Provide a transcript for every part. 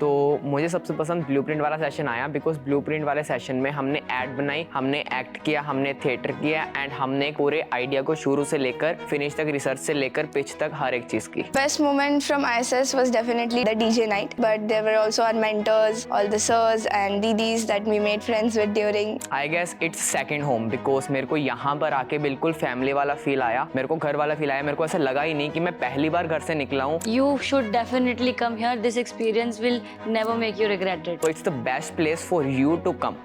तो मुझे सबसे पसंद ब्लूप्रिंट वाला सेशन आया बिकॉज ब्लूप्रिंट वाले सेशन में हमने ऐड बनाई, हमने एक्ट किया, हमने थिएटर किया एंड हमने पूरे आइडिया को शुरू से लेकर फिनिश तक, रिसर्च से लेकर पिच तक हर एक चीज़ की। Best moment from ISS was definitely the DJ night, but there were also our mentors, all the sirs and didis that we made friends with during. I guess it's second home because मेरे को यहाँ पर आके बिल्कुल family वाला feel आया, मेरे को घर वाला फील आया, मेरे को ऐसा लगा ही नहीं कि मैं पहली बार घर से निकला हूँ। You should definitely come here. This experience will never make you regret it. So it's the best place for you to come.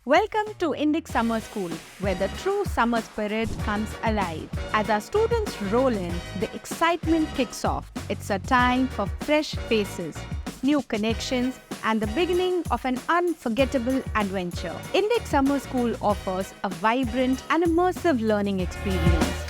Welcome to Indic Summer School, where the true summer spirit comes alive. As our students roll in, the excitement kicks off. It's a time for fresh faces, new connections, and the beginning of an unforgettable adventure. Indic Summer School offers a vibrant and immersive learning experience.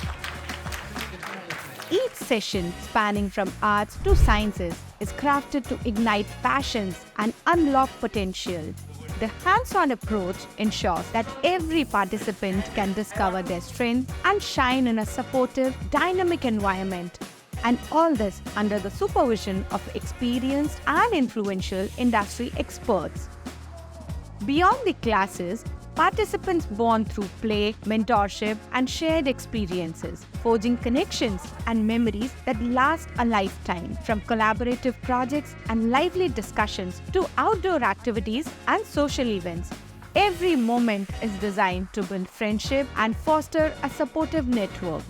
Each session, spanning from arts to sciences, is crafted to ignite passions and unlock potential. The hands-on approach ensures that every participant can discover their strengths and shine in a supportive, dynamic environment. And all this under the supervision of experienced and influential industry experts. Beyond the classes, participants bond through play, mentorship, and shared experiences, forging connections and memories that last a lifetime. From collaborative projects and lively discussions to outdoor activities and social events, every moment is designed to build friendship and foster a supportive network.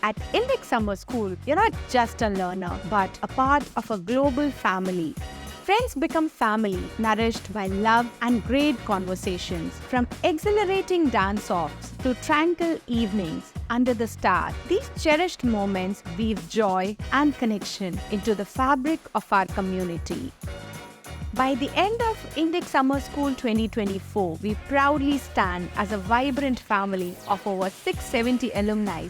At Indic Summer School, you're not just a learner, but a part of a global family. Friends become family, nourished by love and great conversations. From exhilarating dance-offs to tranquil evenings under the stars, these cherished moments weave joy and connection into the fabric of our community. By the end of Indic Summer School 2024, we proudly stand as a vibrant family of over 670 alumni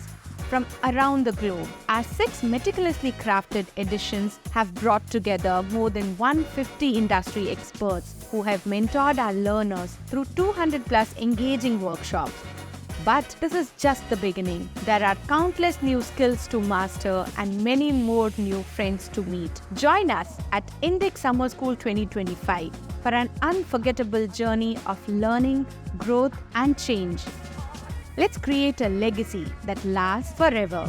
from around the globe. Our 6 meticulously crafted editions have brought together more than 150 industry experts who have mentored our learners through 200 plus engaging workshops. But this is just the beginning. There are countless new skills to master and many more new friends to meet. Join us at Indic Summer School 2025 for an unforgettable journey of learning, growth, and change. Let's create a legacy that lasts forever.